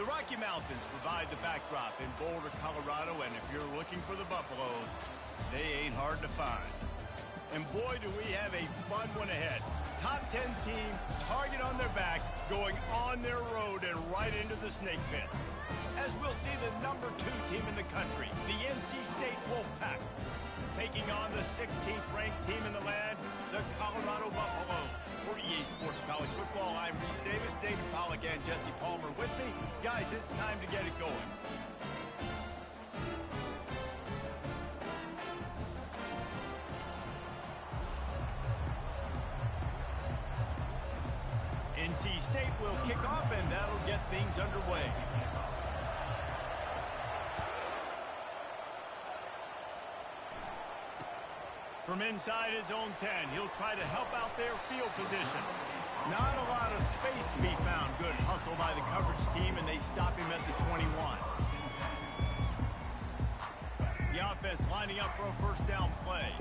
The Rocky Mountains provide the backdrop in Boulder, Colorado, and if you're looking for the Buffaloes, they ain't hard to find. And boy, do we have a fun one ahead. Top 10 team, target on their back, going on their road and right into the snake pit. As we'll see the number 2 team in the country, the NC State Wolfpack, taking on the 16th ranked team in the land, the Colorado Buffaloes. For EA Sports College Football, I'm Reese Davis, David Pollack, and Jesse Palmer with me. Guys, it's time to get it going. NC State will kick off, and that'll get things underway. From inside his own 10, he'll try to help out their field position. Not a lot of space to be found. Good hustle by the coverage team, and they stop him at the 21. The offense lining up for a first down play.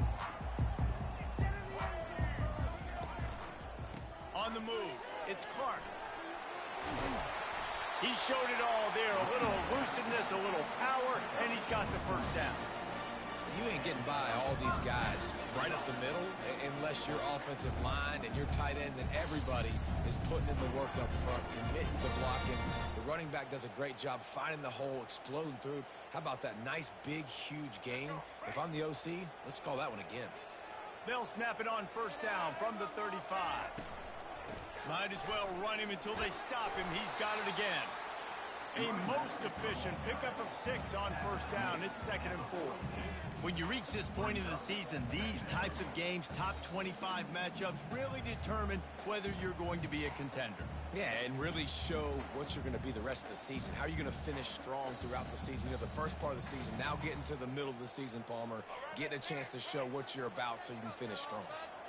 On the move, it's Clark. He showed it all there. A little elusiveness, a little power, and he's got the first down. You ain't getting by all these guys right up the middle unless your offensive line and your tight ends and everybody is putting in the work up front, committing to blocking. The running back does a great job finding the hole, exploding through. How about that nice, big, huge gain? If I'm the OC, let's call that one again. They'll snap it on first down from the 35. Might as well run him until they stop him. He's got it again. A most efficient pickup of 6 on first down. It's 2nd and 4. When you reach this point in the season, these types of games, top 25 matchups, really determine whether you're going to be a contender. Yeah, and really show what you're going to be the rest of the season. How are you going to finish strong throughout the season? You know, the first part of the season, now getting to the middle of the season, Palmer, getting a chance to show what you're about so you can finish strong.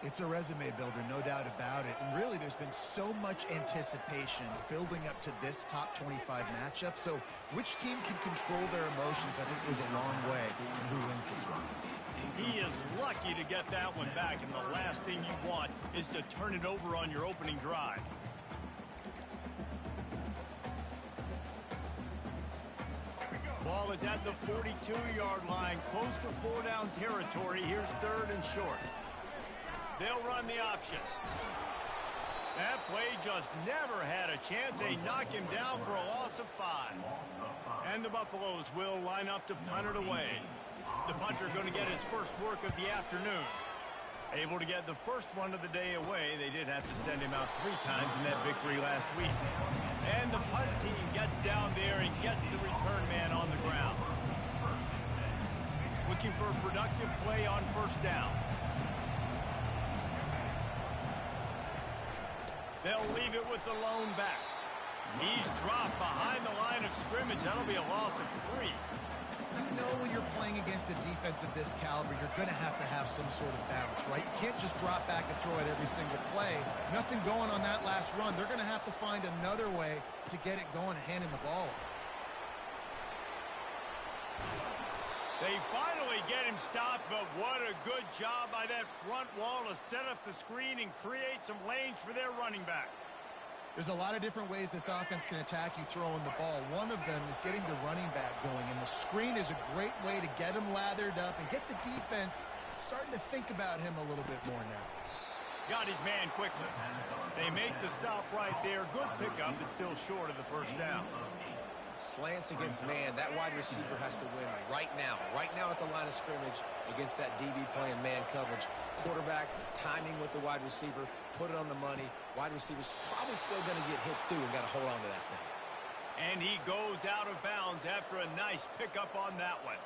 It's a resume builder, no doubt about it. And really, there's been so much anticipation building up to this top 25 matchup. So which team can control their emotions, I think, goes a long way in who wins this one. He is lucky to get that one back, and the last thing you want is to turn it over on your opening drive. Ball is at the 42-yard line, close to 4-down territory. Here's 3rd and short. They'll run the option. That play just never had a chance. They knock him down for a loss of 5. And the Buffaloes will line up to punt it away. The punter going to get his first work of the afternoon. Able to get the first one of the day away. They did have to send him out 3 times in that victory last week. And the punt team gets down there and gets the return man on the ground. Looking for a productive play on first down. They'll leave it with the lone back. He's dropped behind the line of scrimmage. That'll be a loss of 3. You know when you're playing against a defense of this caliber, you're going to have some sort of balance, right? You can't just drop back and throw it every single play. Nothing going on that last run. They're going to have to find another way to get it going and hand him the ball. They finally get him stopped, but what a good job by that front wall to set up the screen and create some lanes for their running back. There's a lot of different ways this offense can attack you throwing the ball. One of them is getting the running back going, and the screen is a great way to get him lathered up and get the defense starting to think about him a little bit more now. Got his man quickly. They make the stop right there. Good pickup, but still short of the first down. Slants against man, that wide receiver has to win right now at the line of scrimmage against that DB playing man coverage. Quarterback, timing with the wide receiver, put it on the money. Wide receiver's probably still going to get hit too and got to hold on to that thing. And he goes out of bounds after a nice pickup on that one.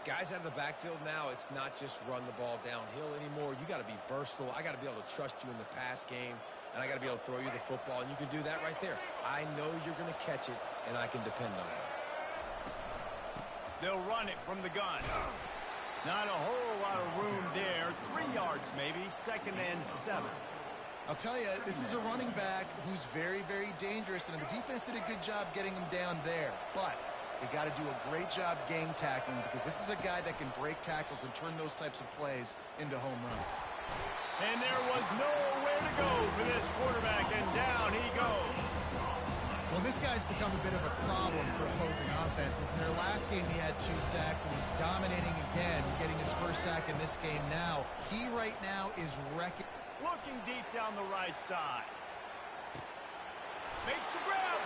Guys out of the backfield now, it's not just run the ball downhill anymore. You got to be versatile. I got to be able to trust you in the pass game, and I got to be able to throw you the football, and you can do that right there. I know you're going to catch it, and I can depend on it. They'll run it from the gun. Not a whole lot of room there. 3 yards maybe, 2nd and 7. I'll tell you, this is a running back who's very, very dangerous, and the defense did a good job getting him down there, but they got to do a great job game tackling because this is a guy that can break tackles and turn those types of plays into home runs. And there was nowhere to go for this quarterback, and down he goes. Well, this guy's become a bit of a problem for opposing offenses. In their last game, he had 2 sacks and he's dominating again, getting his first sack in this game now. He right now is wrecking. Looking deep down the right side. Makes the grab.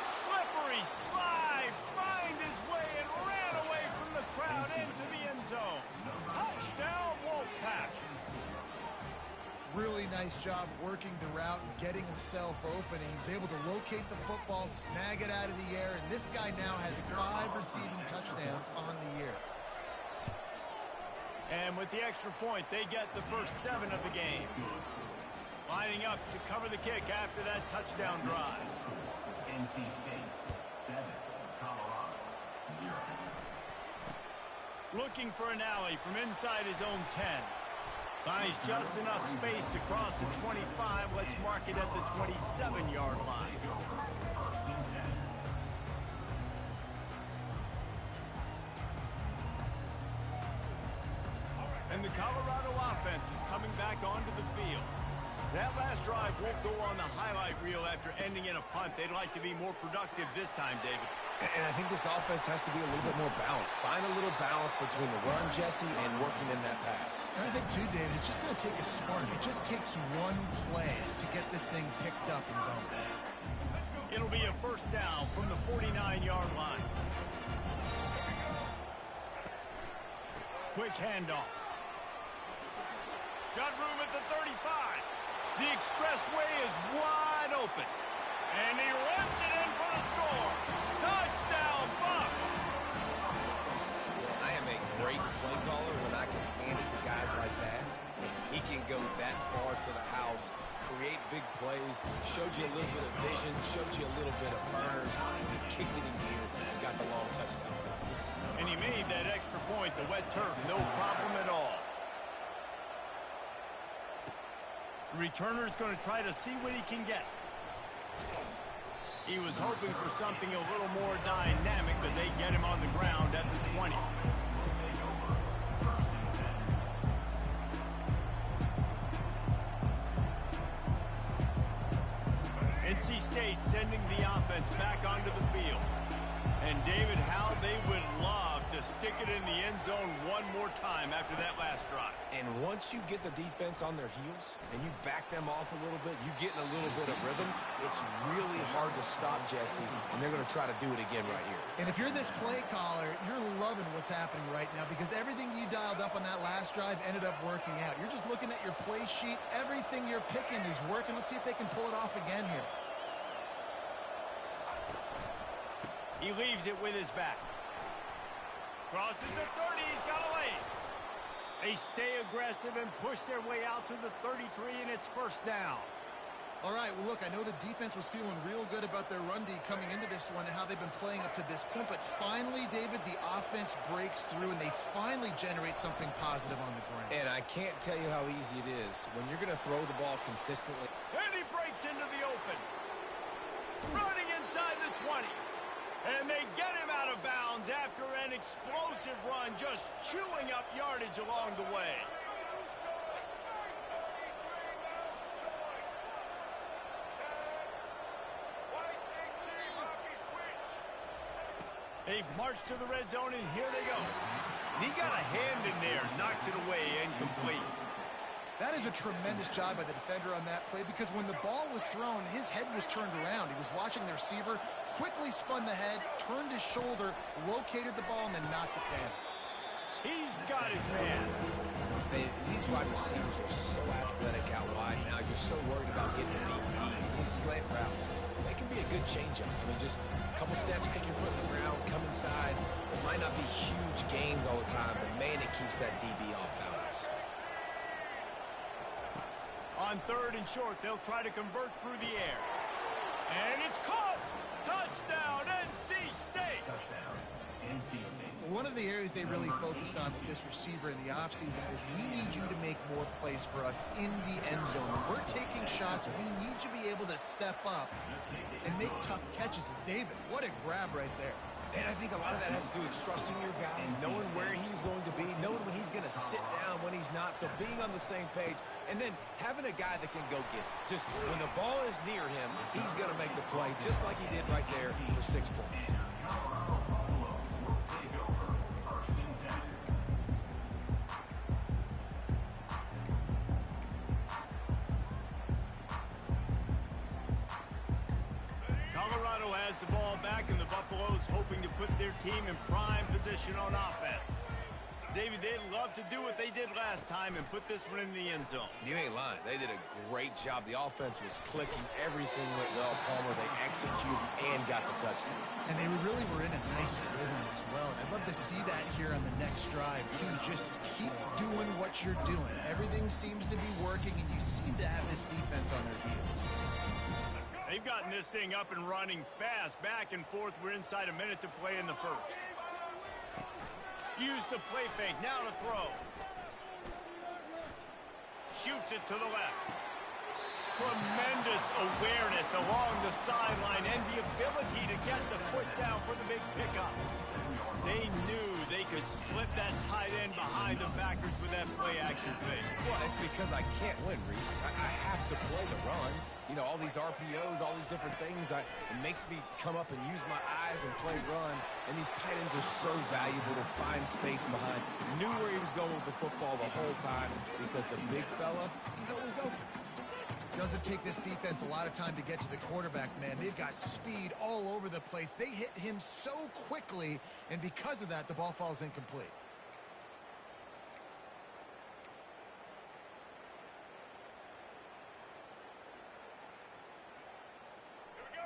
Slippery slide. Find his way and ran away from the crowd into the end zone. Touchdown, Wolfpack. Really nice job working the route and getting himself open. He was able to locate the football, snag it out of the air, and this guy now has 5 receiving touchdowns on the year. And with the extra point, they get the first 7 of the game. Lining up to cover the kick after that touchdown drive. NC State 7, Colorado 0. Looking for an alley from inside his own 10. Finds just enough space to cross the 25. Let's mark it at the 27-yard line. And the Colorado offense is coming back onto the field. That last drive won't go on the highlight reel after ending in a punt. They'd like to be more productive this time, David. And I think this offense has to be a little bit more balanced. Find a little balance between the run, Jesse, and working in that pass. And I think, too, David, it's just going to take a spark. It just takes one play to get this thing picked up and going. It'll be a first down from the 49-yard line. Quick handoff. Got room at the 35. The expressway is wide open. And he runs it in for the score. Touchdown, Bucks! Well, I am a great play caller when I can hand it to guys like that. He can go that far to the house, create big plays, showed you a little bit of vision, showed you a little bit of burners. He kicked it in here and got the long touchdown. And he made that extra point, the wet turf, no problem at all. The returner's going to try to see what he can get. He was hoping for something a little more dynamic, but they get him on the ground at the 20. NC State sending the offense back onto the field. And David, how they would love to stick it in the end zone one more time after that last drive. And once you get the defense on their heels and you back them off a little bit, you get in a little bit of rhythm, it's really hard to stop Jesse, and they're going to try to do it again right here. And if you're this play caller, you're loving what's happening right now because everything you dialed up on that last drive ended up working out. You're just looking at your play sheet. Everything you're picking is working. Let's see if they can pull it off again here. He leaves it with his back. Crosses the 30, he's got a lane. They stay aggressive and push their way out to the 33, and it's first down. All right, well, look, I know the defense was feeling real good about their run D coming into this one and how they've been playing up to this point, but finally, David, the offense breaks through, and they finally generate something positive on the ground. And I can't tell you how easy it is when you're going to throw the ball consistently. And he breaks into the open. Running inside the 20. And they get him out of bounds after an explosive run, just chewing up yardage along the way. They march to the red zone, and here they go. He got a hand in there, knocks it away, incomplete. That is a tremendous job by the defender on that play because when the ball was thrown, his head was turned around. He was watching the receiver, quickly spun the head, turned his shoulder, located the ball, and then knocked it down. He's got his man. These wide receivers are so athletic out wide now. You're so worried about getting beat deep. These slant routes, they can be a good changeup. I mean, just a couple steps, stick your foot in the ground, come inside. It might not be huge gains all the time, but man, it keeps that DB off balance. On third and short, they'll try to convert through the air. And it's caught! Touchdown, NC State! Touchdown, NC State. One of the areas they really focused on with this receiver in the offseason was we need you to make more plays for us in the end zone. When we're taking shots, we need you to be able to step up and make tough catches. And David, what a grab right there. And I think a lot of that has to do with trusting your guy, knowing where he's going to be, knowing when he's going to sit down, when he's not, so being on the same page, and then having a guy that can go get it. Just when the ball is near him, he's going to make the play, just like he did right there for 6 points. Colorado has the ball back, and the Buffaloes hoping to put their team in prime position on offense. David, they'd love to do what they did last time and put this one in the end zone. You ain't lying. They did a great job. The offense was clicking. Everything went well, Palmer. They executed and got the touchdown. And they really were in a nice rhythm as well. I'd love to see that here on the next drive, too. Just keep doing what you're doing. Everything seems to be working, and you seem to have this defense on their heels. They've gotten this thing up and running fast, back and forth. We're inside a minute to play in the first. Use the play fake, now to throw. Shoots it to the left. Tremendous awareness along the sideline and the ability to get the foot down for the big pickup. They knew they could slip that tight end behind the backers with that play-action fake. Well, it's because I can't win, Reese. I have to play the run. You know, all these RPOs, all these different things, it makes me come up and use my eyes and play run. And these tight ends are so valuable to find space behind. Knew where he was going with the football the whole time because the big fella, he's always open. Doesn't take this defense a lot of time to get to the quarterback, man. They've got speed all over the place. They hit him so quickly, and because of that, the ball falls incomplete.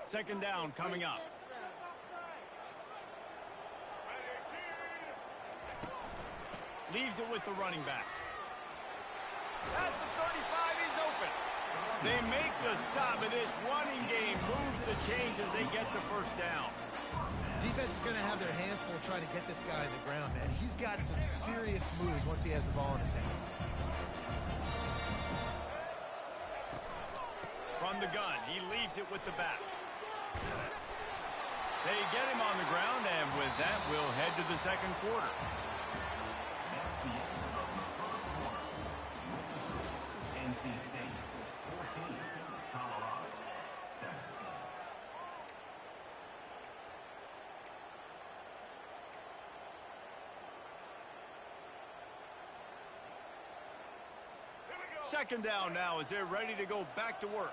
Second down coming up. Leaves it with the running back. At the 35, he's open. They make the stop, and this running game moves the chains as they get the first down. Defense is going to have their hands full trying to get this guy on the ground, man. He's got some serious moves once he has the ball in his hands. From the gun, he leaves it with the back. They get him on the ground, and with that, we'll head to the second quarter. NC State 14, Colorado 7. Second down now as they're ready to go back to work.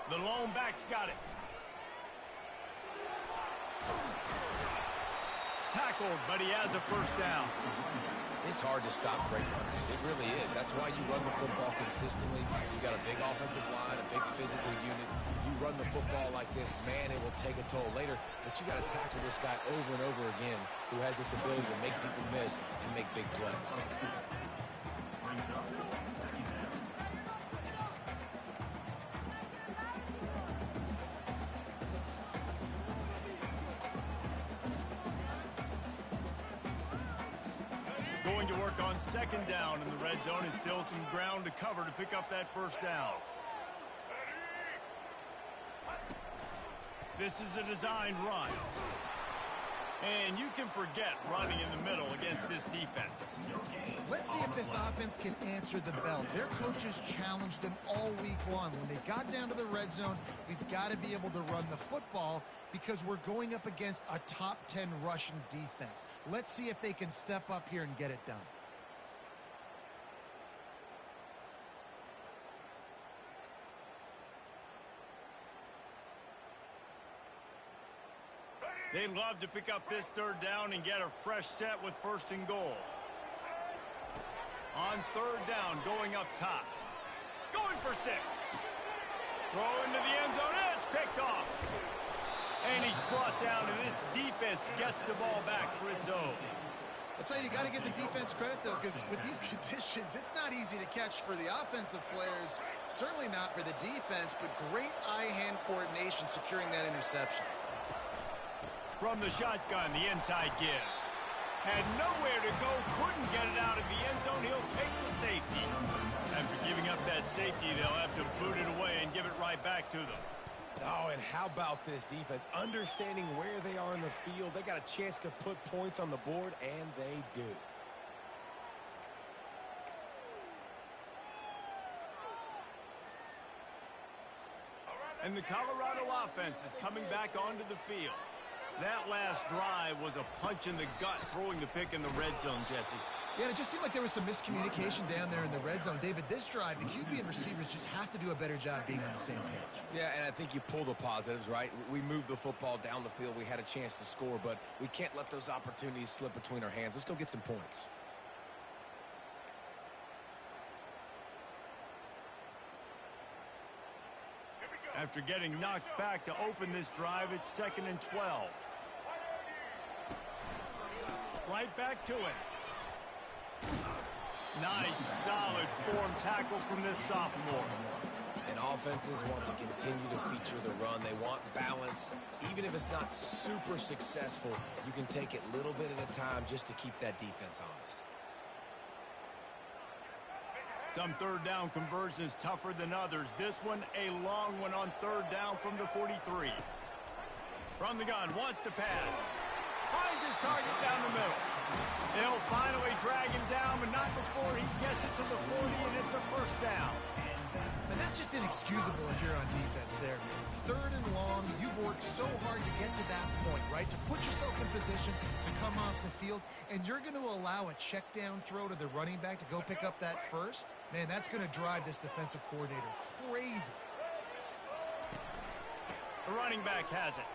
The lone back's got it. Tackled, but he has a first down. It's hard to stop great runners. It really is. That's why you run the football consistently. You got a big offensive line, a big physical unit. You run the football like this, man, it will take a toll later. But you got to tackle this guy over and over again who has this ability to make people miss and make big plays. Going to work on second down in the red zone, is still some ground to cover to pick up that first down. This is a designed run. And you can forget running in the middle against this defense. Let's see if this offense can answer the bell. Their coaches challenged them all week long. When they got down to the red zone, we've got to be able to run the football because we're going up against a top 10 Russian defense. Let's see if they can step up here and get it done. They'd love to pick up this third down and get a fresh set with first and goal. On third down, going up top. Going for 6. Throw into the end zone, and it's picked off. And he's brought down, and this defense gets the ball back for its own. I'll tell you, you got to give the defense credit, though, because with these conditions, it's not easy to catch for the offensive players. Certainly not for the defense, but great eye-hand coordination securing that interception. From the shotgun, the inside give. Had nowhere to go, couldn't get it out of the end zone. He'll take the safety. After giving up that safety, they'll have to boot it away and give it right back to them. Oh, and how about this defense? Understanding where they are in the field. They got a chance to put points on the board, and they do. And the Colorado offense is coming back onto the field. That last drive was a punch in the gut, throwing the pick in the red zone, Jesse. Yeah, and it just seemed like there was some miscommunication down there in the red zone. David, this drive, the QB and receivers just have to do a better job being on the same page. Yeah, and I think you pull the positives, right? We moved the football down the field. We had a chance to score, but we can't let those opportunities slip between our hands. Let's go get some points. After getting knocked back to open this drive, it's 2nd and 12. Right back to it. Nice, solid form tackle from this sophomore. And offenses want to continue to feature the run. They want balance. Even if it's not super successful, you can take it little bit at a time just to keep that defense honest. Some third down conversions tougher than others. This one, a long one on 3rd down from the 43. From the gun, wants to pass. Finds his target down the middle. They'll finally drag him down, but not before he gets it to the 40, and it's a 1st down. And that's just inexcusable if you're on defense there. 3rd and long, you've worked so hard to get to that point, right? To put yourself in position to come off the field, and you're going to allow a check down throw to the running back to go pick up that first? Man, that's going to drive this defensive coordinator crazy. The running back has it.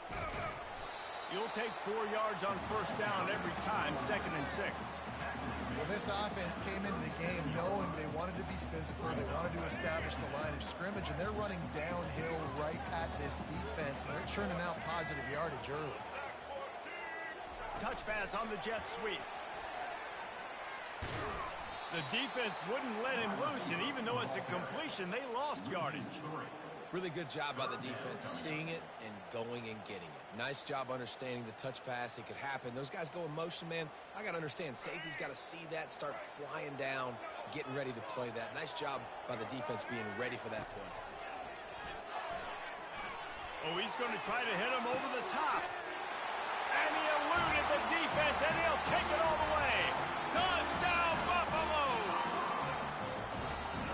You'll take 4 yards on 1st down every time, 2nd and 6. Well, this offense came into the game knowing they wanted to be physical, they wanted to establish the line of scrimmage, and they're running downhill right at this defense, and they're churning out positive yardage early. Touch pass on the jet sweep. The defense wouldn't let him loose, and even though it's a completion, they lost yardage. Really good job by the defense seeing it and going and getting it. Nice job understanding the touch pass. It could happen. Those guys go in motion, man. I got to understand. Safety's got to see that, start flying down, getting ready to play that. Nice job by the defense being ready for that play. Oh, he's going to try to hit him over the top. And he eluded the defense, and he'll take it all the way. Touchdown, Buffalo!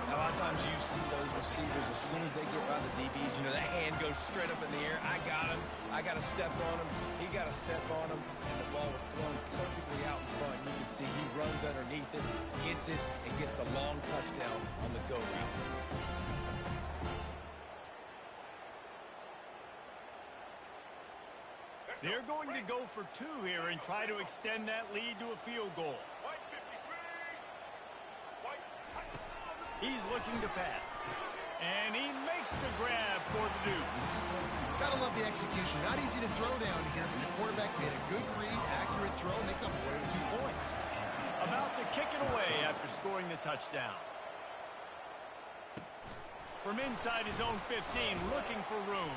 A lot of times you see those receivers, as soon as they get by the DBs, you know, that hand goes straight up in the air. I got him. I got to step on him. He got to step on him. And the ball was thrown perfectly out in front. You can see he runs underneath it, gets it, and gets the long touchdown on the go route. They're going to go for 2 here and try to extend that lead to a field goal. He's looking to pass. And he makes the grab for the deuce. Gotta love the execution. Not easy to throw down here, but the quarterback made a good read, accurate throw, and they come away with 2 points. About to kick it away after scoring the touchdown. From inside his own 15, looking for room.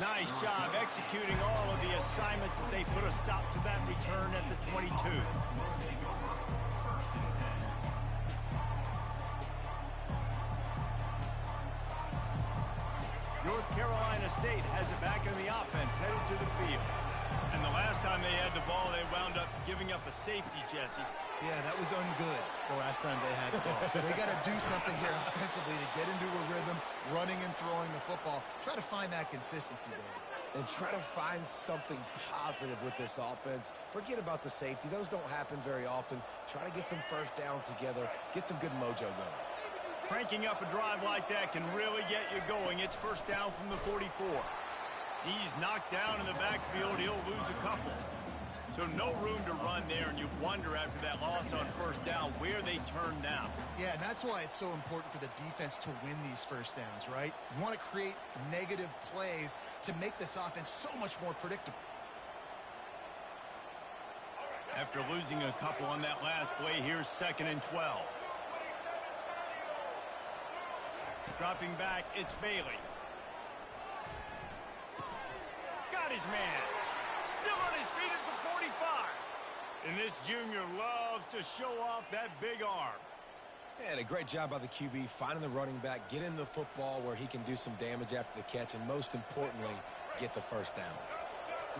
Nice job executing all of the assignments as they put a stop to that return at the 22. North Carolina State has it back in the offense, headed to the field. And the last time they had the ball, they wound up giving up a safety, Jesse. Yeah, that was ungood the last time they had the ball. So they got to do something here offensively to get into a rhythm, running and throwing the football. Try to find that consistency there. And try to find something positive with this offense. Forget about the safety. Those don't happen very often. Try to get some 1st downs together. Get some good mojo going. Cranking up a drive like that can really get you going. It's 1st down from the 44. He's knocked down in the backfield. He'll lose a couple. So no room to run there, and you wonder after that loss on 1st down where they turn now. Yeah, and that's why it's so important for the defense to win these 1st downs, right? You want to create negative plays to make this offense so much more predictable. After losing a couple on that last play, here's 2nd and 12. Dropping back, it's Bailey. Got his man. Still on his feet at the 45. And this junior loves to show off that big arm. And a great job by the QB finding the running back, getting the football where he can do some damage after the catch, and most importantly, get the first down.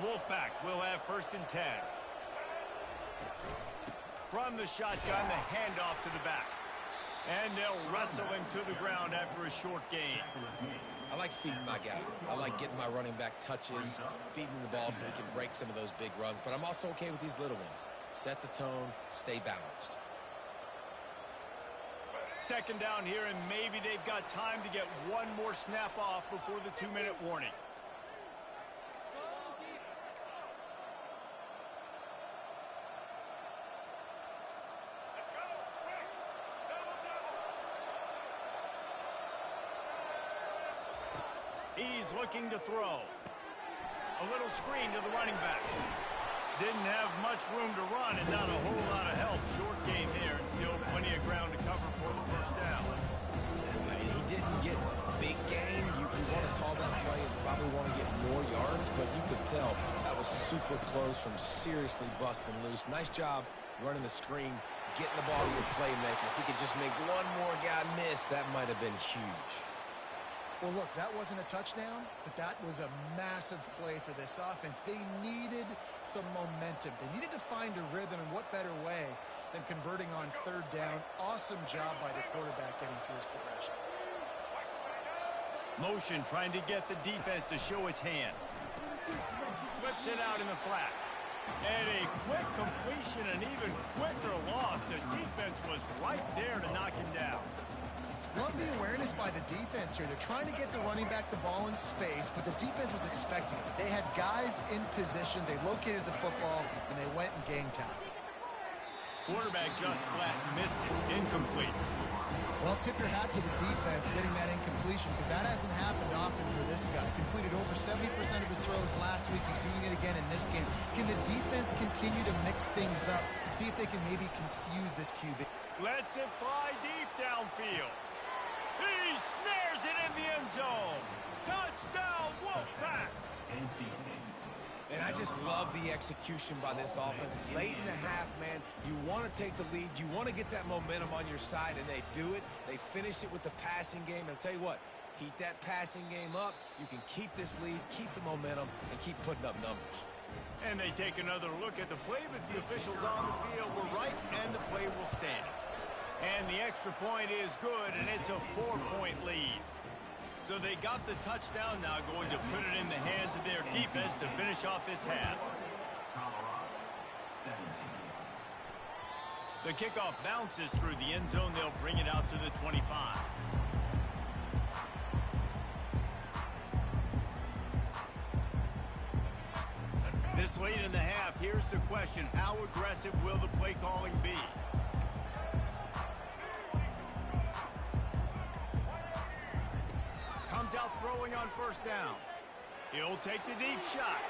Wolfpack will have 1st and 10. From the shotgun, the handoff to the back. And they'll wrestle him to the ground after a short gain. I like feeding my guy. I like getting my running back touches, feeding the ball so he can break some of those big runs. But I'm also okay with these little ones. Set the tone, stay balanced. 2nd down here, and maybe they've got time to get one more snap off before the 2-minute warning. He's looking to throw. A little screen to the running back. Didn't have much room to run and not a whole lot of help. Short game here and still plenty of ground to cover for the 1st down. I mean, he didn't get big gain. You want to call that play and probably want to get more yards, but you could tell that was super close from seriously busting loose. Nice job running the screen, getting the ball to your playmaker. If he could just make one more guy miss, that might have been huge. Well, look, that wasn't a touchdown, but that was a massive play for this offense. They needed some momentum. They needed to find a rhythm, and what better way than converting on 3rd down. Awesome job by the quarterback getting through his progression. Motion trying to get the defense to show his hand. Flips it out in the flat. And a quick completion, an even quicker loss. The defense was right there to knock him down. Love the awareness by the defense here. They're trying to get the running back the ball in space, but the defense was expecting it. They had guys in position. They located the football, and they went and gang tackled. Quarterback just flat missed it. Incomplete. Well, tip your hat to the defense getting that incompletion, because that hasn't happened often for this guy. Completed over 70% of his throws last week. He's doing it again in this game. Can the defense continue to mix things up and see if they can maybe confuse this QB? Lets it fly deep downfield. He snares it in the end zone. Touchdown, Wolfpack. NC State. And I just love the execution by this offense. Late in the half, man, you want to take the lead. You want to get that momentum on your side, and they do it. They finish it with the passing game. And I'll tell you what, heat that passing game up. You can keep this lead, keep the momentum, and keep putting up numbers. And they take another look at the play, but the officials on the field were right, and the play will stand. And the extra point is good, and it's a 4-point lead. So they got the touchdown, now going to put it in the hands of their defense to finish off this half. Colorado, 17. The kickoff bounces through the end zone. They'll bring it out to the 25. This late in the half, here's the question. How aggressive will the play calling be? Comes out throwing on 1st down. He'll take the deep shot.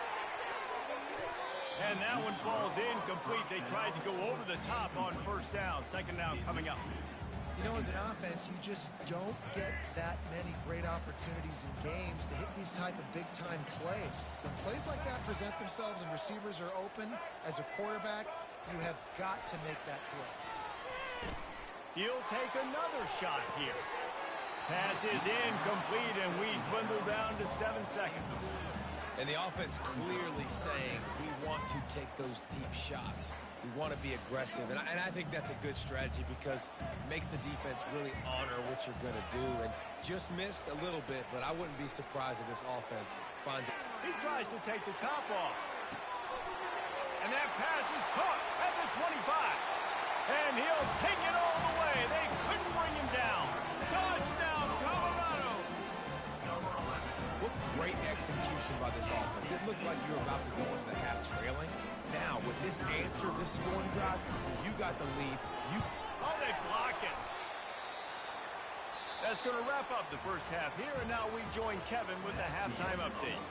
And that one falls incomplete. They tried to go over the top on 1st down. 2nd down coming up. You know, as an offense, you just don't get that many great opportunities in games to hit these type of big-time plays. When plays like that present themselves and receivers are open, as a quarterback, you have got to make that throw. He'll take another shot here. Pass is incomplete, and we dwindle down to 7 seconds. And the offense clearly saying, we want to take those deep shots. We want to be aggressive. And I think that's a good strategy because it makes the defense really honor what you're going to do. And just missed a little bit, but I wouldn't be surprised if this offense finds it. He tries to take the top off. And that pass is caught at the 25. And he'll take it all the way. They couldn't bring him down. Touchdown, Colorado. What great execution by this offense. It looked like you were about to go into the half trailing. Now, with this answer, this scoring drive, you got the lead. Oh, they block it. That's going to wrap up the first half here, and now we join Kevin with the halftime update.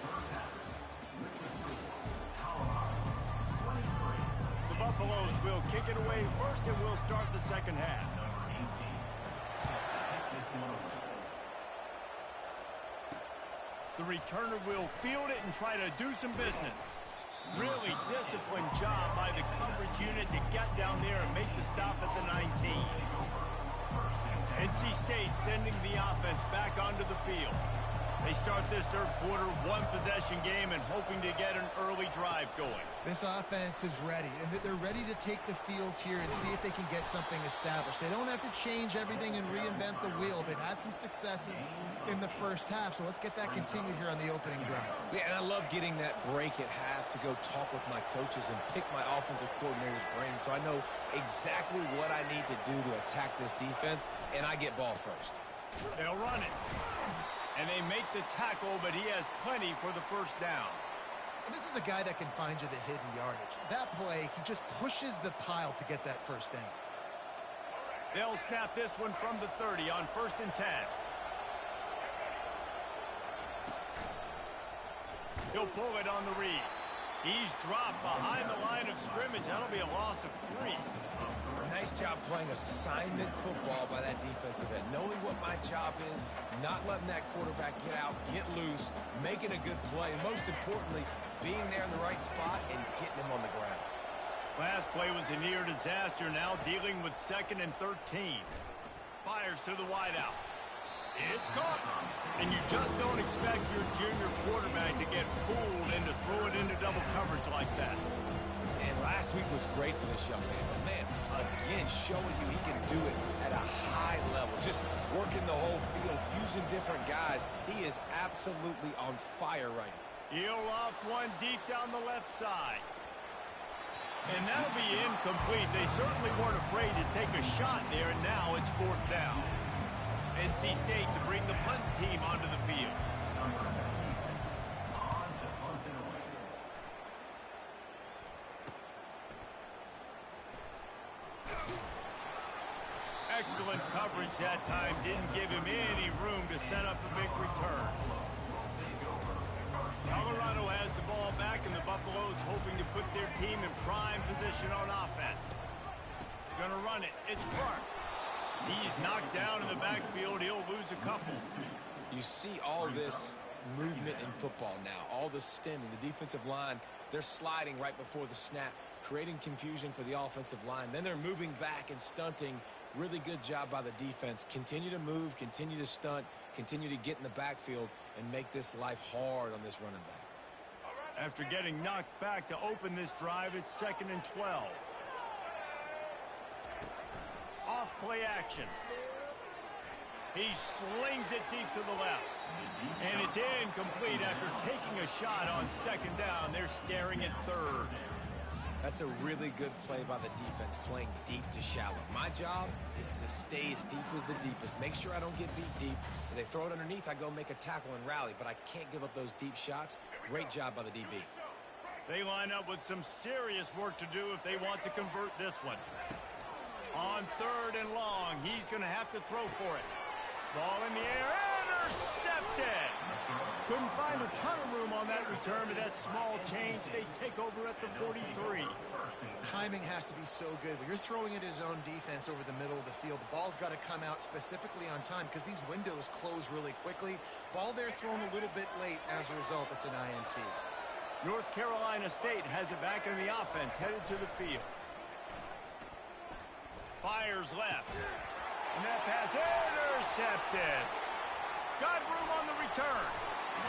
The Buffaloes will kick it away first, and we'll start the second half. The returner will field it and try to do some business. Really disciplined job by the coverage unit to get down there and make the stop at the 19. NC State sending the offense back onto the field. They start this third quarter, one-possession game, and hoping to get an early drive going. This offense is ready, and they're ready to take the field here and see if they can get something established. They don't have to change everything and reinvent the wheel. They've had some successes in the first half, so let's get that continued here on the opening drive. Yeah, and I love getting that break at half to go talk with my coaches and pick my offensive coordinator's brain so I know exactly what I need to do to attack this defense, and I get ball first. They'll run it. And they make the tackle, but he has plenty for the first down. And this is a guy that can find you the hidden yardage. That play, he just pushes the pile to get that first down. They'll snap this one from the 30 on 1st and 10. He'll pull it on the read. He's dropped behind the line of scrimmage. That'll be a loss of 3. Nice job playing assignment football by that defensive end. Knowing what my job is, not letting that quarterback get out, get loose, making a good play, and most importantly, being there in the right spot and getting him on the ground. Last play was a near disaster, now dealing with 2nd and 13. Fires to the wideout. It's caught. And you just don't expect your junior quarterback to get fooled and to throw it into double coverage like that. And last week was great for this young man. But, man, again, showing you he can do it at a high level. Just working the whole field, using different guys. He is absolutely on fire right now. He'll loft one deep down the left side. And that'll be incomplete. They certainly weren't afraid to take a shot there, and now it's 4th down. NC State to bring the punt team onto the field. Excellent coverage that time. Didn't give him any room to set up a big return. Colorado has the ball back, and the Buffaloes hoping to put their team in prime position on offense. Gonna run it. It's Clark. He's knocked down in the backfield. He'll lose a couple. You see all this movement in football now, all the stemming, the defensive line, they're sliding right before the snap, creating confusion for the offensive line. Then they're moving back and stunting. Really good job by the defense. Continue to move, continue to stunt, continue to get in the backfield and make this life hard on this running back. After getting knocked back to open this drive, it's 2nd and 12. Off play action. He slings it deep to the left. And it's incomplete after taking a shot on 2nd down. They're staring at 3rd. That's a really good play by the defense, playing deep to shallow. My job is to stay as deep as the deepest. Make sure I don't get beat deep. If they throw it underneath, I go make a tackle and rally, but I can't give up those deep shots. Great job by the DB. They line up with some serious work to do if they want to convert this one. On 3rd and long, he's going to have to throw for it. Ball in the air, intercepted! Couldn't find a ton of room on that return, but that small change, they take over at the 43. Timing has to be so good. When you're throwing at his own defense over the middle of the field, the ball's got to come out specifically on time because these windows close really quickly. Ball there thrown a little bit late. As a result, it's an INT. North Carolina State has it back in the offense, headed to the field. Fires left. And that pass intercepted. Got room on the return.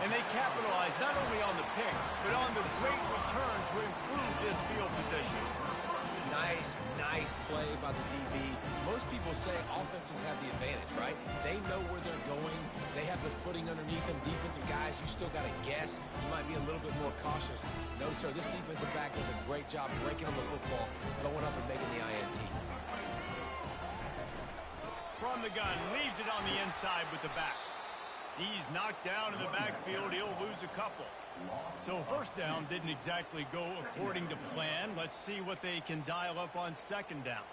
And they capitalize not only on the pick, but on the great return to improve this field position. Nice play by the DB. Most people say offenses have the advantage, right? They know where they're going. They have the footing underneath them. Defensive guys, you still got to guess. You might be a little bit more cautious. No, sir, this defensive back does a great job breaking on the football, going up and making the INT. From the gun, leaves it on the inside with the back. He's knocked down in the backfield. He'll lose a couple. So 1st down didn't exactly go according to plan. Let's see what they can dial up on 2nd down.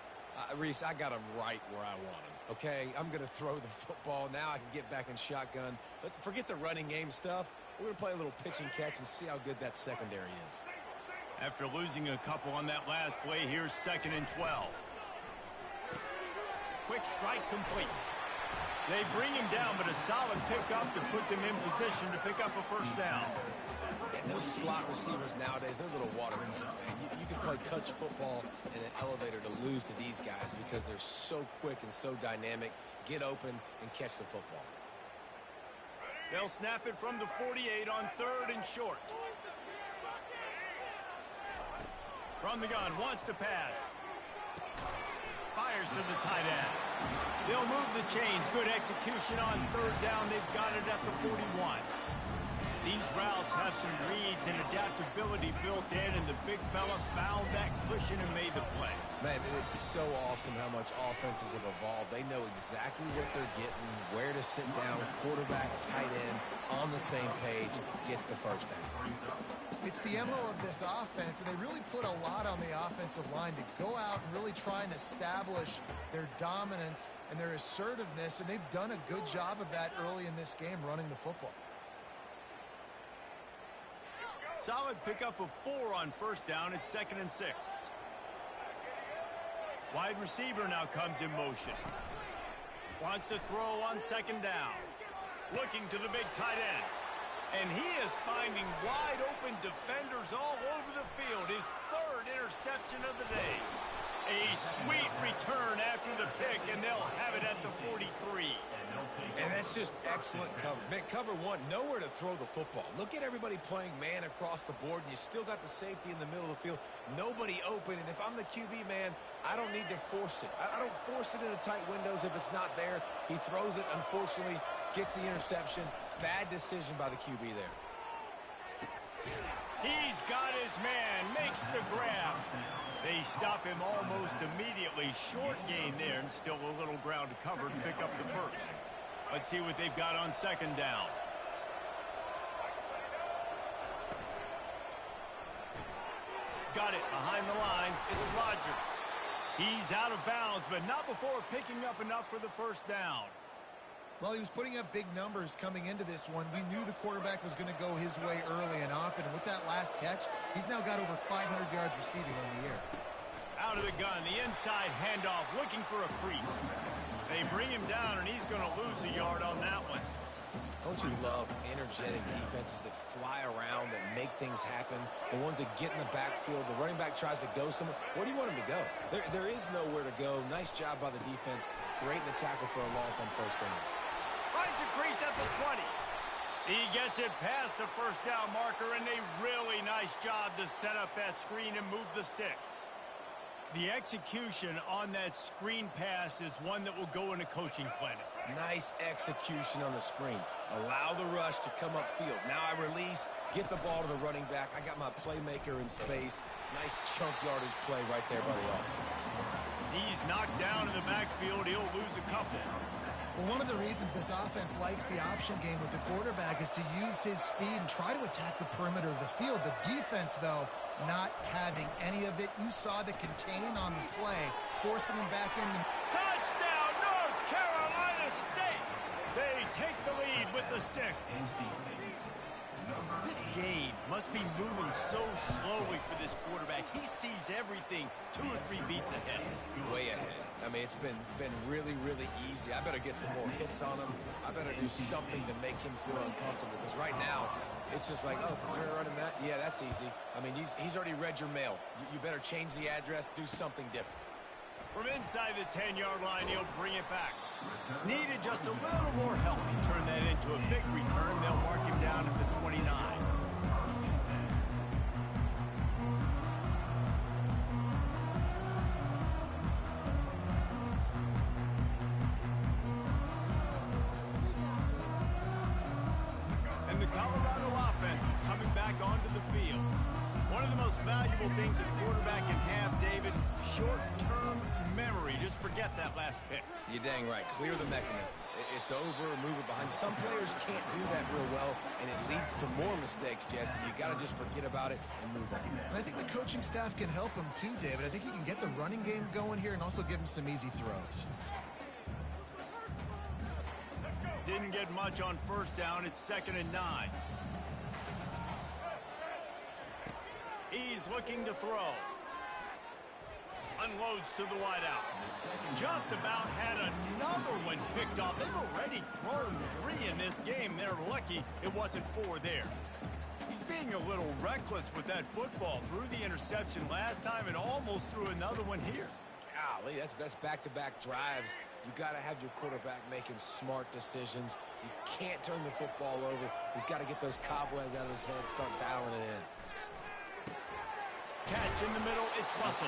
Reese, I got him right where I want him. Okay, I'm going to throw the football. Now I can get back in shotgun. Let's forget the running game stuff. We're going to play a little pitch and catch and see how good that secondary is. After losing a couple on that last play, here's 2nd and 12. Quick strike complete. They bring him down, but a solid pickup to put them in position to pick up a 1st down. And those slot receivers nowadays, they're little water hoses, man. You can play touch football in an elevator to lose to these guys because they're so quick and so dynamic. Get open and catch the football. They'll snap it from the 48 on 3rd and short. From the gun, wants to pass. Fires to the tight end. They'll move the chains. Good execution on 3rd down. They've got it at the 41. These routes have some reads and adaptability built in, and the big fella found that cushion and made the play. Man, it's so awesome how much offenses have evolved. They know exactly what they're getting, where to sit down, quarterback, tight end, on the same page, gets the first down. It's the MO of this offense, and they really put a lot on the offensive line to go out and really try and establish their dominance and their assertiveness, and they've done a good job of that early in this game running the football. Solid pickup of 4 on 1st down. It's 2nd and 6. Wide receiver now comes in motion. Wants to throw on 2nd down. Looking to the big tight end. And he is finding wide open defenders all over the field. His 3rd interception of the day. A sweet return after the pick, and they'll have it at the 43. And that's just excellent coverage. Man, cover 1, nowhere to throw the football. Look at everybody playing man across the board, and you still got the safety in the middle of the field. Nobody open, and if I'm the QB, man, I don't need to force it. I don't force it into tight windows if it's not there. He throws it, unfortunately, gets the interception. Bad decision by the QB there. He's got his man, makes the grab. They stop him almost immediately. Short gain there, and still a little ground to cover to pick up the 1st. Let's see what they've got on 2nd down. Got it behind the line. It's Rodgers. He's out of bounds, but not before picking up enough for the 1st down. Well, he was putting up big numbers coming into this one. We knew the quarterback was going to go his way early and often. And with that last catch, he's now got over 500 yards receiving on the year. Out of the gun, the inside handoff, looking for a crease. They bring him down, and he's going to lose a yard on that one. Don't you love energetic defenses that fly around, that make things happen? The ones that get in the backfield, the running back tries to go somewhere. Where do you want him to go? There is nowhere to go. Nice job by the defense, creating the tackle for a loss on 1st down. Finds a crease at the 20. He gets it past the 1st down marker, and a really nice job to set up that screen and move the sticks. The execution on that screen pass is one that will go in a coaching clinic. Nice execution on the screen. Allow the rush to come upfield. Now I release, get the ball to the running back. I got my playmaker in space. Nice chunk yardage play right there by the offense. He's knocked down in the backfield. He'll lose a couple. Well, one of the reasons this offense likes the option game with the quarterback is to use his speed and try to attack the perimeter of the field. The defense, though, not having any of it. You saw the contain on the play, forcing him back in. Touchdown, North Carolina State! They take the lead with the 6. This game must be moving so slowly for this quarterback. He sees everything 2 or 3 beats ahead. Way ahead. I mean, it's been really, really easy. I better get some more hits on him. I better do something to make him feel uncomfortable. Because right now, it's just like, oh, you're running that? Yeah, that's easy. I mean, he's already read your mail. You better change the address, do something different. From inside the 10-yard line, he'll bring it back. Needed just a little more help to turn that into a big return. They'll mark him down at the 29. And the Colorado offense is coming back onto the field. One of the most valuable things a quarterback can have, David, short-term memory. Just forget that last pick. You're dang right. Clear the mechanism. It's over, move it behind you. Some players can't do that real well, and it leads to more mistakes, Jesse. You got to just forget about it and move on. And I think the coaching staff can help him too, David. I think he can get the running game going here and also give him some easy throws. Didn't get much on 1st down. It's 2nd and 9. He's looking to throw. Unloads to the wideout. Just about had another one picked off. They've already thrown 3 in this game. They're lucky it wasn't 4 there. He's He's being a little reckless with that football. Threw the interception last time and almost threw another one here. Golly, that's back-to-back drives. You got to have your quarterback making smart decisions. You can't turn the football over. He's got to get those cobwebs out of his head, start dialing it in. Catch in the middle, it's Russell.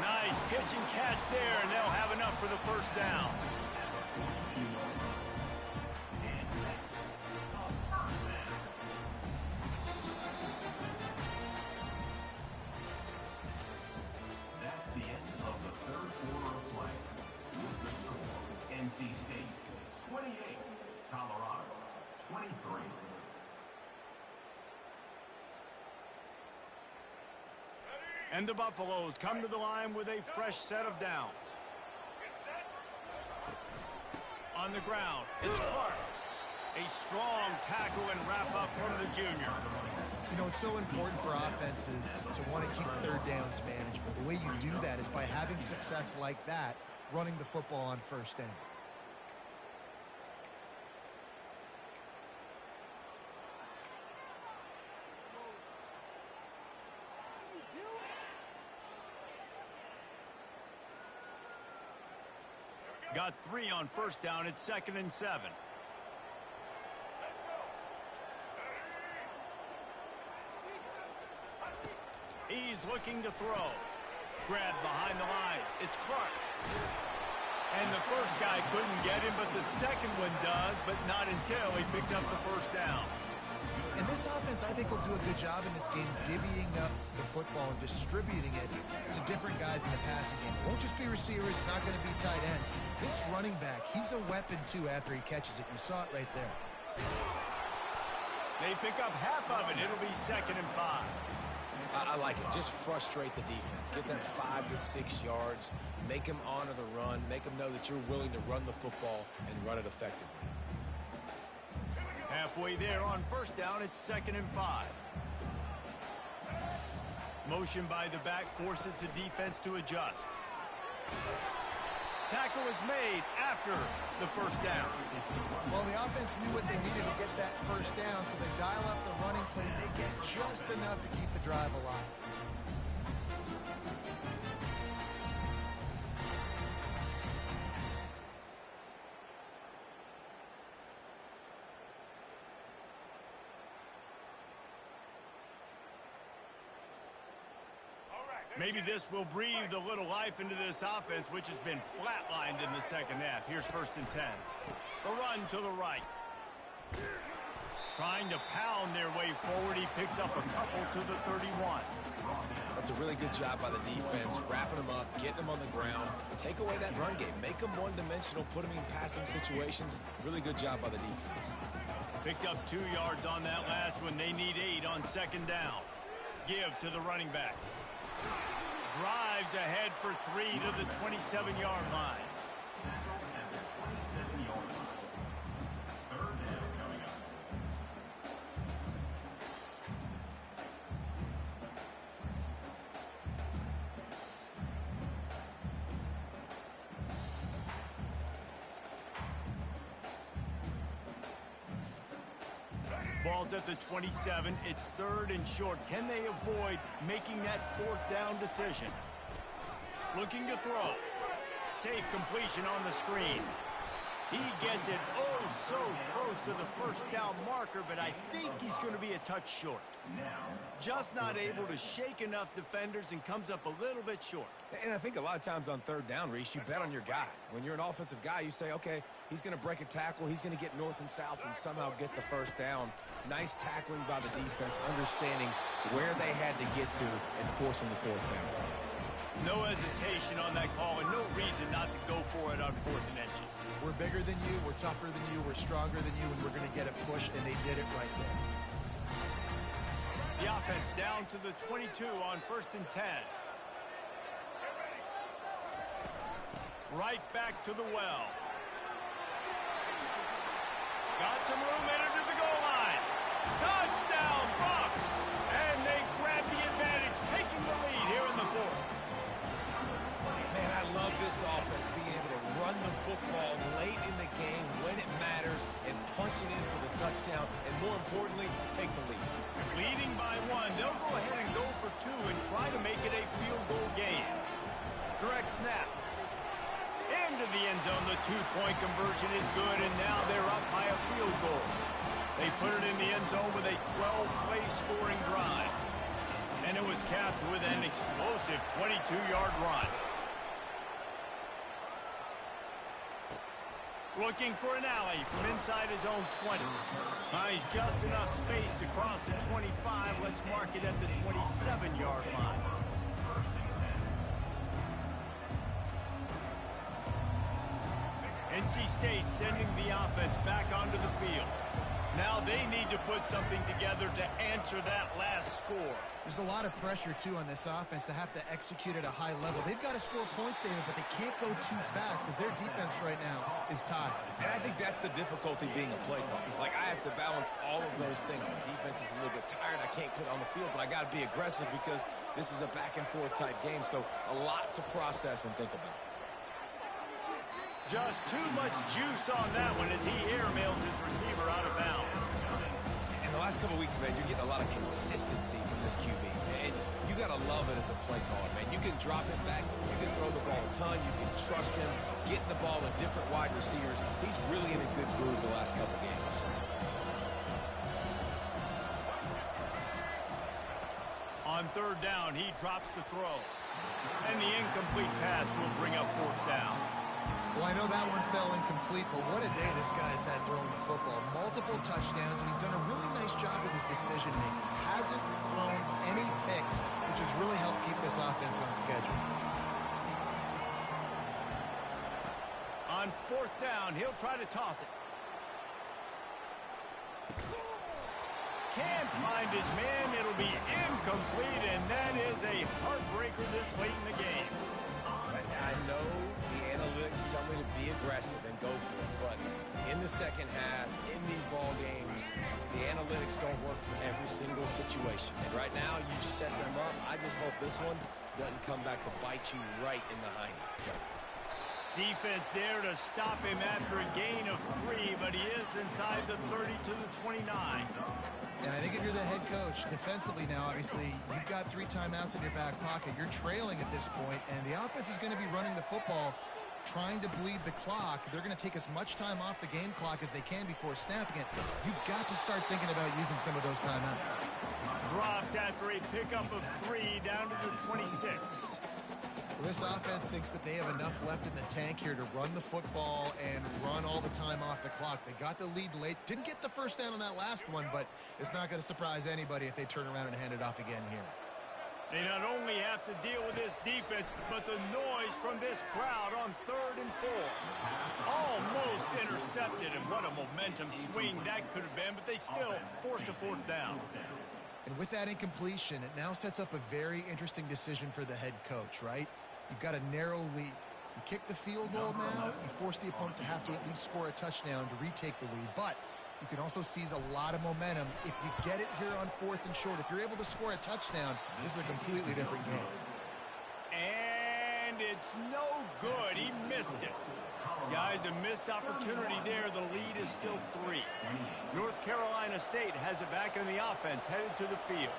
Nice pitch and catch there, and they'll have enough for the first down. That's the end of the third quarter of play. With the score, NC State 28, Colorado 23. And the Buffaloes come to the line with a fresh set of downs. On the ground, it's Clark. A strong tackle and wrap up from the junior. You know, it's so important for offenses to want to keep third downs manageable. The way you do that is by having success like that, running the football on first down. Got 3 on first down. It's 2nd and 7. He's looking to throw. Grabbed behind the line. It's Clark. And the first guy couldn't get him, but the second one does, but not until he picks up the first down. And this offense, I think, will do a good job in this game divvying up the football and distributing it to different guys in the passing game. It won't just be receivers. It's not going to be tight ends. This running back, he's a weapon, too, after he catches it. You saw it right there. They pick up half of it. It'll be 2nd and 5. I like it. Just frustrate the defense. Get them 5 to 6 yards. Make them honor the run. Make them know that you're willing to run the football and run it effectively. Halfway there on first down, it's 2nd and 5. Motion by the back forces the defense to adjust. Tackle is made after the first down. Well, the offense knew what they needed to get that first down, so they dial up the running play. They get just enough to keep the drive alive. Maybe this will breathe a little life into this offense, which has been flatlined in the second half. Here's 1st and 10. A run to the right. Trying to pound their way forward. He picks up a couple to the 31. That's a really good job by the defense, wrapping them up, getting them on the ground. Take away that run game. Make them one-dimensional, put them in passing situations. Really good job by the defense. Picked up 2 yards on that last one. They need 8 on 2nd down. Give to the running back. Drives ahead for 3 to the 27-yard line. At the 27-yard line. Third down coming up. Ball's at the 27. It's 3rd and short. Can they avoid making that 4th down decision? Looking to throw. Safe completion on the screen. He gets it so close to the first down marker, but I think he's going to be a touch short. Just not able to shake enough defenders and comes up a little bit short. And I think a lot of times on 3rd down, Reese, you bet on your guy. When you're an offensive guy, you say, okay, he's going to break a tackle, he's going to get north and south and somehow get the first down. Nice tackling by the defense, understanding where they had to get to and forcing the 4th down. No hesitation on that call and no reason not to go for it on 4th and inches. We're bigger than you, we're tougher than you, we're stronger than you, and we're going to get a push, and they did it right there. The offense down to the 22 on 1st and 10. Right back to the well. Got some room headed to the goal line. Touchdown, Bucks! And they grab the advantage, taking the lead here in the 4th. Man, I love this offense being able to run the football late in the game when it matters and punch it in for the touchdown, and more importantly, take the lead. Leading snap. Into the end zone, the two-point conversion is good, and now they're up by a field goal. They put it in the end zone with a 12-play scoring drive. And it was capped with an explosive 22-yard run. Looking for an alley from inside his own 20. He's just enough space to cross the 25. Let's mark it at the 27-yard line. NC State sending the offense back onto the field. Now they need to put something together to answer that last score. There's a lot of pressure, too, on this offense to have to execute at a high level. They've got to score points, David, but they can't go too fast because their defense right now is tied. And I think that's the difficulty being a play caller. Like, I have to balance all of those things. My defense is a little bit tired. I can't put on the field, but I got to be aggressive because this is a back-and-forth type game, so a lot to process and think about. Just too much juice on that one as he airmails his receiver out of bounds. In the last couple of weeks, man, you're getting a lot of consistency from this QB. And you got to love it as a play caller, man. You can drop it back. You can throw the ball a ton. You can trust him. Getting the ball to different wide receivers. He's really in a good groove the last couple games. On third down, he drops the throw. And the incomplete pass will bring up fourth down. Well, I know that one fell incomplete, but what a day this guy's had throwing the football. Multiple touchdowns, and he's done a really nice job with his decision-making. Hasn't thrown any picks, which has really helped keep this offense on schedule. On fourth down, he'll try to toss it. Can't find his man. It'll be incomplete, and that is a heartbreaker this late in the game. I know the analytics tell me to be aggressive and go for it, but in the second half, in these ball games, the analytics don't work for every single situation. And right now, you set them up. I just hope this one doesn't come back to bite you right in the hiney. Defense there to stop him after a gain of 3, but he is inside the 30 to the 29. And I think if you're the head coach, defensively now, obviously, you've got 3 timeouts in your back pocket. You're trailing at this point, and the offense is going to be running the football, trying to bleed the clock. They're going to take as much time off the game clock as they can before snapping it. You've got to start thinking about using some of those timeouts. Dropped after a pickup of 3 down to the 26. Well, this offense thinks that they have enough left in the tank here to run the football and run all the time off the clock. They got the lead late. Didn't get the first down on that last one, but it's not going to surprise anybody if they turn around and hand it off again here. They not only have to deal with this defense, but the noise from this crowd on 3rd and 4. Almost intercepted, and what a momentum swing that could have been, but they still force a 4th down. And with that incompletion, it now sets up a very interesting decision for the head coach, right? You've got a narrow lead. You kick the field goal now, you force the opponent to have to at least score a touchdown to retake the lead. But you can also seize a lot of momentum if you get it here on 4th and short. If you're able to score a touchdown, this is a completely different game. And it's no good. He missed it. Guys, a missed opportunity there. The lead is still 3. North Carolina State has it back in the offense, headed to the field.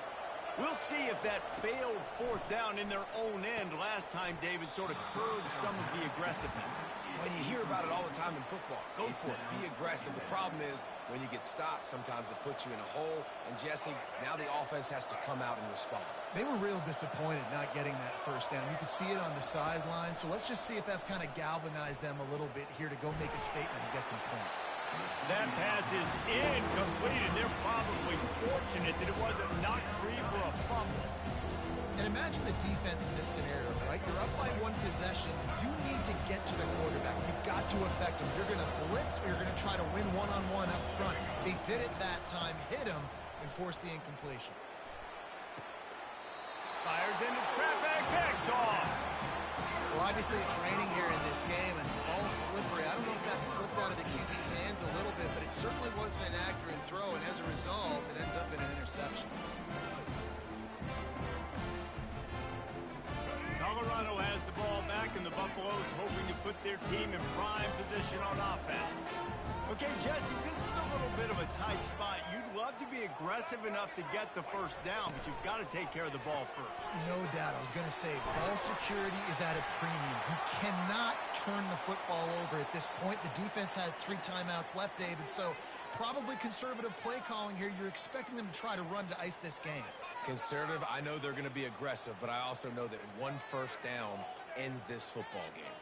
We'll see if that failed 4th down in their own end last time, David, sort of curbed some of the aggressiveness. Well, you hear about it all the time in football. Go for it. Be aggressive. The problem is when you get stopped, sometimes it puts you in a hole. And, Jesse, now the offense has to come out and respond. They were real disappointed not getting that first down. You could see it on the sideline. So let's just see if that's kind of galvanized them a little bit here to go make a statement and get some points. That pass is incomplete, and they're probably fortunate that it wasn't knocked free for a fumble. And imagine the defense in this scenario, right? You're up by 1 possession. You need to get to the quarterback. You've got to affect him. You're going to blitz or you're going to try to win one-on-one up front. They did it that time, hit him, and forced the incompletion. Fires into traffic, picked off. Well, obviously it's raining here in this game, and the ball's slippery. I don't know if that slipped out of the QB's hands a little bit, but it certainly wasn't an accurate throw, and as a result, it ends up in an interception. Colorado has the ball back, and the Buffaloes hoping to put their team in prime position on offense. Okay, Jesse, this is a little bit of a tight spot. You'd love to be aggressive enough to get the first down, but you've got to take care of the ball first. No doubt. I was going to say, ball security is at a premium. You cannot turn the football over at this point. The defense has 3 timeouts left, David, so probably conservative play calling here. You're expecting them to try to run to ice this game. Conservative, I know they're going to be aggressive, but I also know that 1 first down ends this football game.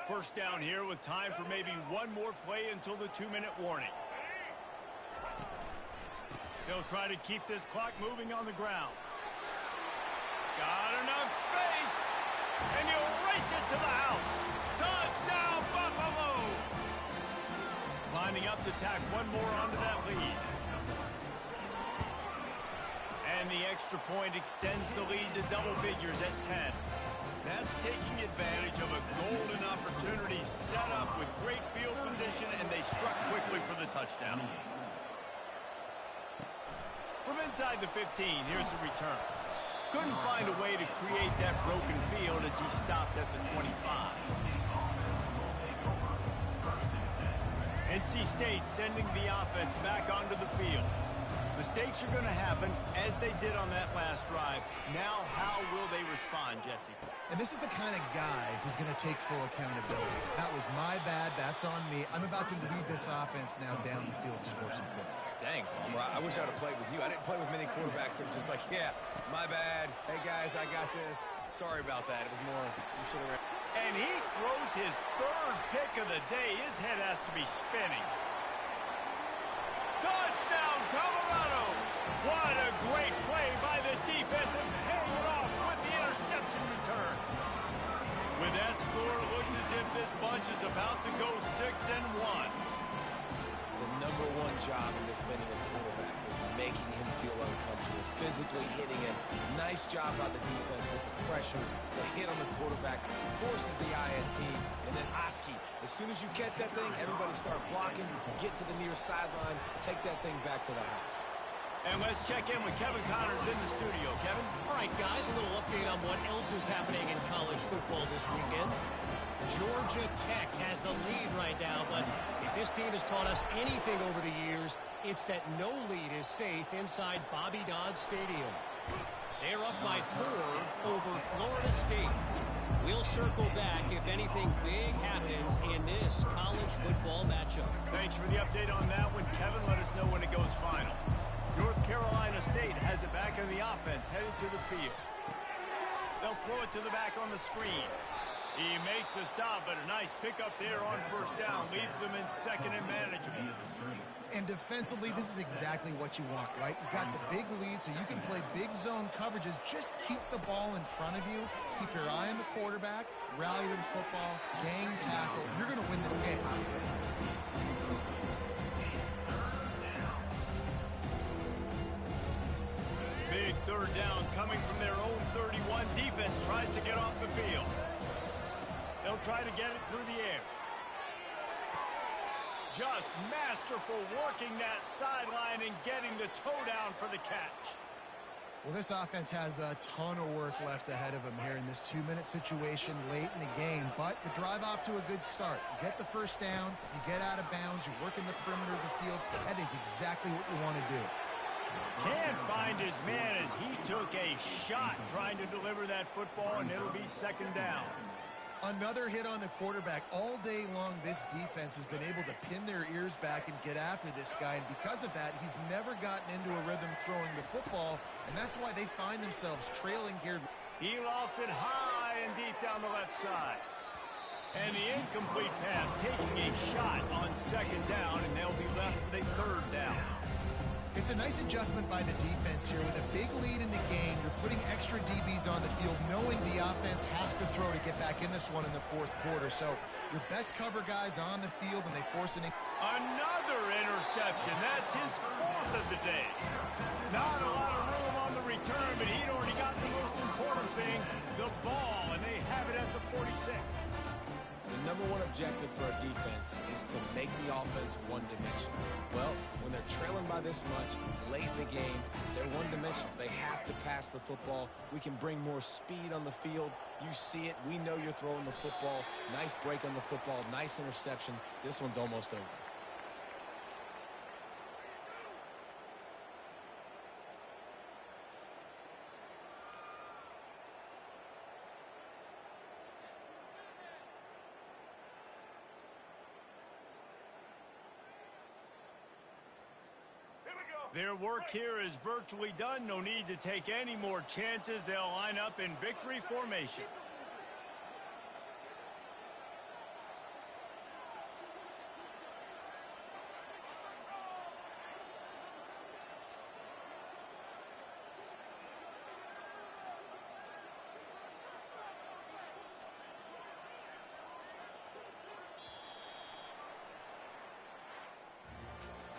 First down here with time for maybe 1 more play until the 2-minute warning. They'll try to keep this clock moving on the ground. Got enough space, and he'll race it to the house. Touchdown, Buffalo! Lining up to tack 1 more onto that lead. And the extra point extends the lead to double figures at 10. That's taking advantage of a golden opportunity set up with great field position, and they struck quickly for the touchdown. From inside the 15, here's the return. Couldn't find a way to create that broken field as he stopped at the 25. NC State sending the offense back onto the field. Mistakes are going to happen, as they did on that last drive. Now, how will they respond, Jesse? And this is the kind of guy who's going to take full accountability. That was my bad. That's on me. I'm about to lead this offense now down the field to score some points. Dang, Palmer, I wish I would have played with you. I didn't play with many quarterbacks that were just like, yeah, my bad. Hey, guys, I got this. Sorry about that. It was more, you should have... And he throws his 3rd pick of the day. His head has to be spinning. Touchdown, Colorado! What a great play by the defense, and paying it off with the interception return. With that score, it looks as if this bunch is about to go 6-1. The number 1 job in defending a quarterback is making him feel uncomfortable, physically hitting him. Nice job by the defense with the pressure. The hit on the quarterback forces the INT, and then Oski. As soon as you catch that thing, everybody start blocking, get to the near sideline, take that thing back to the house. And let's check in with Kevin Connors in the studio. Kevin? All right, guys, a little update on what else is happening in college football this weekend. Georgia Tech has the lead right now, but if this team has taught us anything over the years, it's that no lead is safe inside Bobby Dodd Stadium. They're up by 4 over Florida State. We'll circle back if anything big happens in this college football matchup. Thanks for the update on that one, Kevin. Let us know when it goes final. North Carolina State has it back in the offense, headed to the field. They'll throw it to the back on the screen. He makes the stop, but a nice pickup there on first down. Leaves them in 2nd and manageable. And defensively, this is exactly what you want, right? You got the big lead, so you can play big zone coverages. Just keep the ball in front of you. Keep your eye on the quarterback. Rally to the football. Gang tackle. You're going to win this game. Big 3rd down coming from their own 31. Defense tries to get off the field. They'll try to get it through the air. Just masterful working that sideline and getting the toe down for the catch. Well, this offense has a ton of work left ahead of them here in this 2-minute situation late in the game. But the drive off to a good start. You get the first down, you get out of bounds, you work in the perimeter of the field. That is exactly what you want to do. Can't find his man as he took a shot trying to deliver that football, and it'll be 2nd down. Another hit on the quarterback. All day long, this defense has been able to pin their ears back and get after this guy. And because of that, he's never gotten into a rhythm throwing the football. And that's why they find themselves trailing here. He lofts it high and deep down the left side. And the incomplete pass taking a shot on 2nd down, and they'll be left with a 3rd down. It's a nice adjustment by the defense here. With a big lead in the game, you're putting extra DBs on the field, knowing the offense has to throw to get back in this one in the 4th quarter. So your best cover guys on the field, and they force an... Another interception. That's his 4th of the day. Not a lot of room on the return, but he'd already got the most important thing, the ball, and they have it at the 46. The number 1 objective for a defense is to make the offense one-dimensional. Well, when they're trailing by this much late in the game, they're one-dimensional. They have to pass the football. We can bring more speed on the field. You see it. We know you're throwing the football. Nice break on the football. Nice interception. This one's almost over. Their work here is virtually done. No need to take any more chances. They'll line up in victory formation.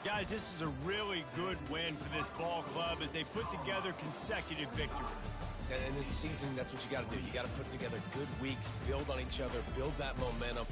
Guys, this is a really good win for this ball club as they put together consecutive victories. And in this season, that's what you got to do. You got to put together good weeks, build on each other, build that momentum.